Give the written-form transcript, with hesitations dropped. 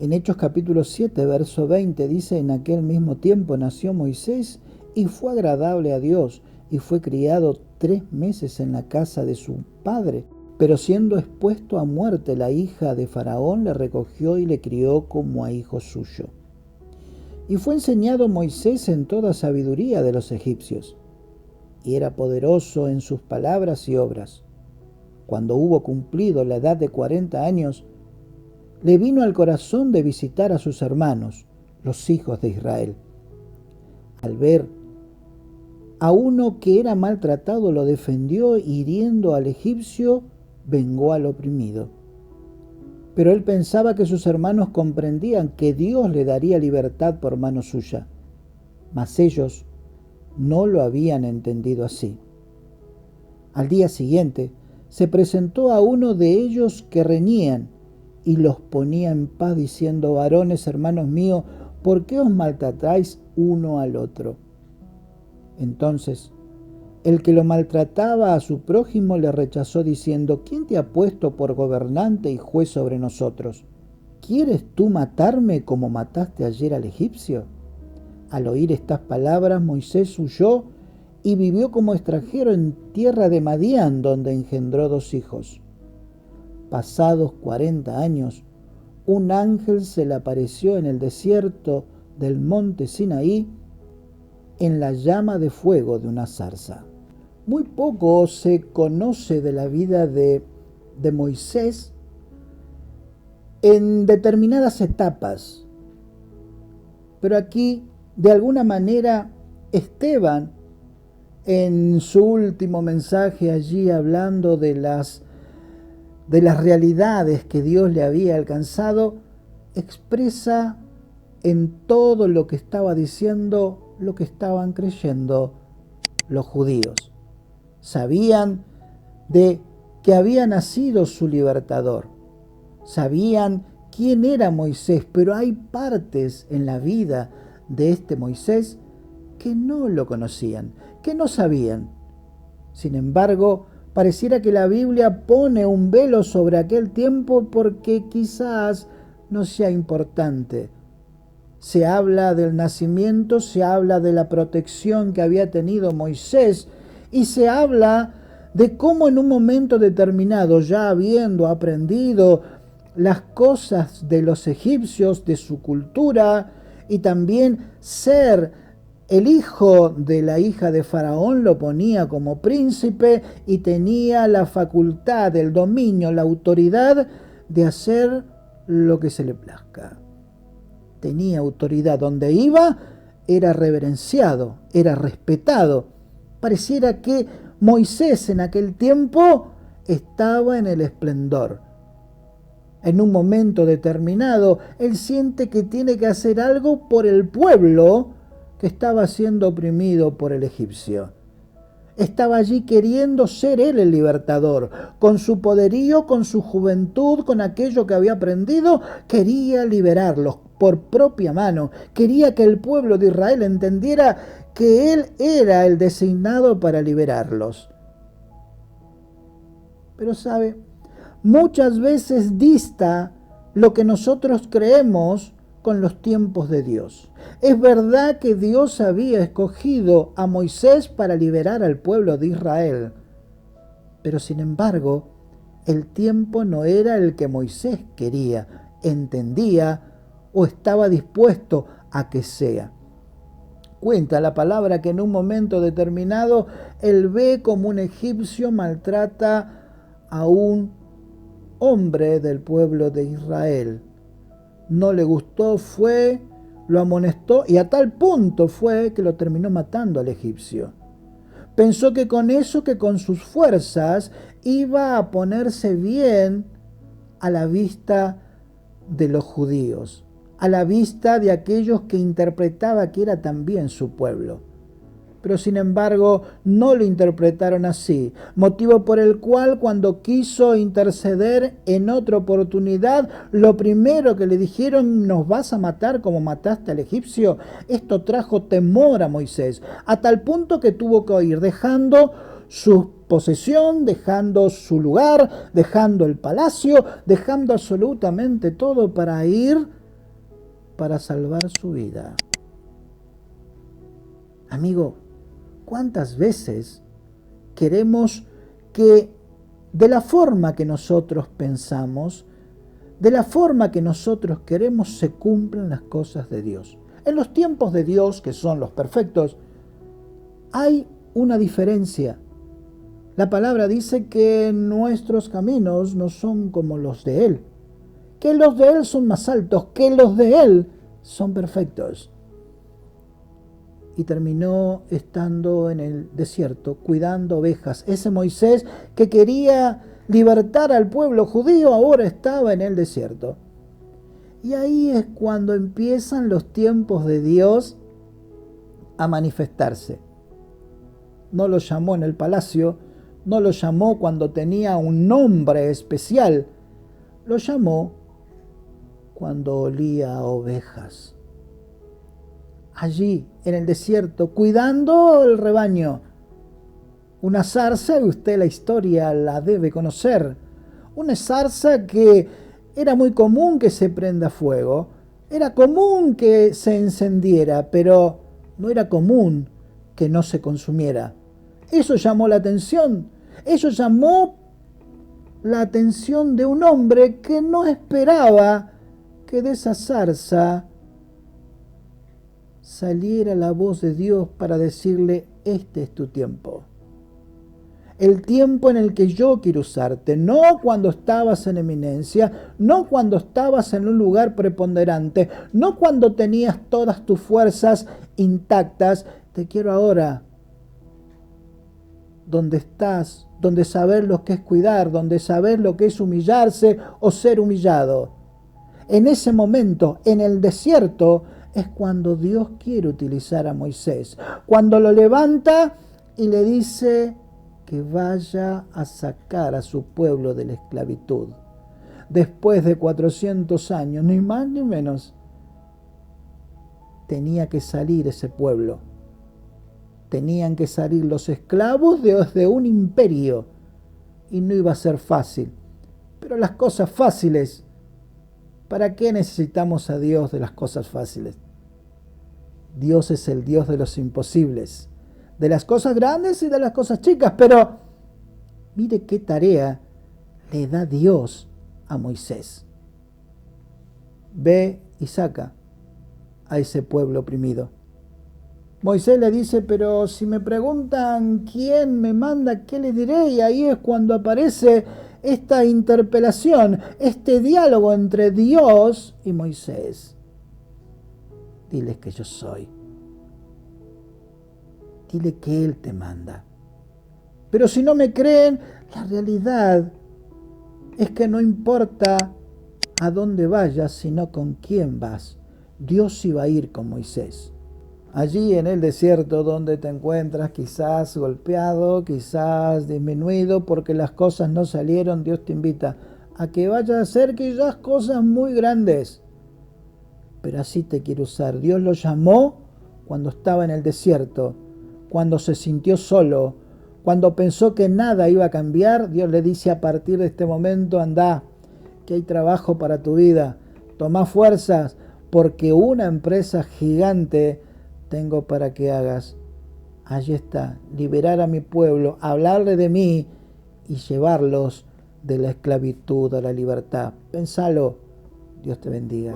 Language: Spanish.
En Hechos capítulo 7, verso 20 dice: en aquel mismo tiempo nació Moisés y fue agradable a Dios, y fue criado 3 meses en la casa de su padre. Pero siendo expuesto a muerte, la hija de Faraón le recogió y le crió como a hijo suyo. Y fue enseñado Moisés en toda sabiduría de los egipcios, y era poderoso en sus palabras y obras. Cuando hubo cumplido la edad de 40 años, le vino al corazón de visitar a sus hermanos, los hijos de Israel. Al ver a uno que era maltratado, lo defendió, hiriendo al egipcio, vengó al oprimido. Pero él pensaba que sus hermanos comprendían que Dios le daría libertad por mano suya, mas ellos no lo habían entendido así. Al día siguiente se presentó a uno de ellos que reñían y los ponía en paz, diciendo: varones, hermanos míos, ¿por qué os maltratáis uno al otro? Entonces el que lo maltrataba a su prójimo le rechazó, diciendo: ¿quién te ha puesto por gobernante y juez sobre nosotros? ¿Quieres tú matarme como mataste ayer al egipcio? Al oír estas palabras, Moisés huyó y vivió como extranjero en tierra de Madián, donde engendró 2 hijos. Pasados 40 años, un ángel se le apareció en el desierto del monte Sinaí, en la llama de fuego de una zarza. Muy poco se conoce de la vida de Moisés en determinadas etapas, pero aquí, de alguna manera, Esteban, en su último mensaje allí hablando de las realidades que Dios le había alcanzado, expresa en todo lo que estaba diciendo lo que estaban creyendo los judíos. Sabían de que había nacido su libertador. Sabían quién era Moisés, pero hay partes en la vida de este Moisés que no lo conocían, que no sabían. Sin embargo, pareciera que la Biblia pone un velo sobre aquel tiempo porque quizás no sea importante. Se habla del nacimiento, se habla de la protección que había tenido Moisés y se habla de cómo en un momento determinado, ya habiendo aprendido las cosas de los egipcios, de su cultura, y también ser el hijo de la hija de Faraón, lo ponía como príncipe y tenía la facultad, el dominio, la autoridad de hacer lo que se le plazca. Tenía autoridad. Donde iba era reverenciado, era respetado. Pareciera que Moisés en aquel tiempo estaba en el esplendor. En un momento determinado, él siente que tiene que hacer algo por el pueblo que estaba siendo oprimido por el egipcio. Estaba allí queriendo ser él el libertador. Con su poderío, con su juventud, con aquello que había aprendido, quería liberarlos por propia mano. Quería que el pueblo de Israel entendiera que él era el designado para liberarlos. Pero sabe, muchas veces dista lo que nosotros creemos con los tiempos de Dios. Es verdad que Dios había escogido a Moisés para liberar al pueblo de Israel, pero sin embargo, el tiempo no era el que Moisés quería, entendía o estaba dispuesto a que sea. Cuenta la palabra que en un momento determinado él ve como un egipcio maltrata a un hombre del pueblo de Israel. No le gustó, fue, lo amonestó y a tal punto fue que lo terminó matando al egipcio. Pensó que con eso, que con sus fuerzas, iba a ponerse bien a la vista de los judíos, a la vista de aquellos que interpretaba que era también su pueblo. Pero sin embargo no lo interpretaron así, motivo por el cual cuando quiso interceder en otra oportunidad, lo primero que le dijeron: ¿nos vas a matar como mataste al egipcio? Esto trajo temor a Moisés, a tal punto que tuvo que ir dejando su posesión, dejando su lugar, dejando el palacio, dejando absolutamente todo para ir para salvar su vida. Amigo, ¿cuántas veces queremos que de la forma que nosotros pensamos, de la forma que nosotros queremos, se cumplan las cosas de Dios? En los tiempos de Dios, que son los perfectos, hay una diferencia. La palabra dice que nuestros caminos no son como los de Él, que los de Él son más altos, que los de Él son perfectos. Y terminó estando en el desierto, cuidando ovejas. Ese Moisés que quería libertar al pueblo judío, ahora estaba en el desierto. Y ahí es cuando empiezan los tiempos de Dios a manifestarse. No lo llamó en el palacio, no lo llamó cuando tenía un nombre especial, lo llamó cuando olía a ovejas. Allí, en el desierto, cuidando el rebaño. Una zarza, y usted la historia la debe conocer. Una zarza que era muy común que se prenda fuego. Era común que se encendiera, pero no era común que no se consumiera. Eso llamó la atención. Eso llamó la atención de un hombre que no esperaba que de esa zarza saliera la voz de Dios para decirle: este es tu tiempo. El tiempo en el que yo quiero usarte, no cuando estabas en eminencia, no cuando estabas en un lugar preponderante, no cuando tenías todas tus fuerzas intactas. Te quiero ahora, donde estás, donde sabes lo que es cuidar, donde sabes lo que es humillarse o ser humillado. En ese momento, en el desierto, es cuando Dios quiere utilizar a Moisés, cuando lo levanta y le dice que vaya a sacar a su pueblo de la esclavitud. Después de 400 años, ni más ni menos, tenía que salir ese pueblo. Tenían que salir los esclavos de un imperio y no iba a ser fácil. Pero las cosas fáciles, ¿para qué necesitamos a Dios de las cosas fáciles? Dios es el Dios de los imposibles, de las cosas grandes y de las cosas chicas. Pero mire qué tarea le da Dios a Moisés. Ve y saca a ese pueblo oprimido. Moisés le dice: pero si me preguntan quién me manda, ¿qué les diré? Y ahí es cuando aparece esta interpelación, este diálogo entre Dios y Moisés. Diles que yo soy. Dile que Él te manda. Pero si no me creen, la realidad es que no importa a dónde vayas, sino con quién vas. Dios iba a ir con Moisés. Allí en el desierto donde te encuentras, quizás golpeado, quizás disminuido porque las cosas no salieron, Dios te invita a que vayas a hacer quizás cosas muy grandes. Pero así te quiere usar. Dios lo llamó cuando estaba en el desierto, cuando se sintió solo, cuando pensó que nada iba a cambiar. Dios le dice: a partir de este momento anda, que hay trabajo para tu vida. Toma fuerzas, porque una empresa gigante tengo para que hagas. Allí está, liberar a mi pueblo, hablarle de mí y llevarlos de la esclavitud a la libertad. Pensalo. Dios te bendiga.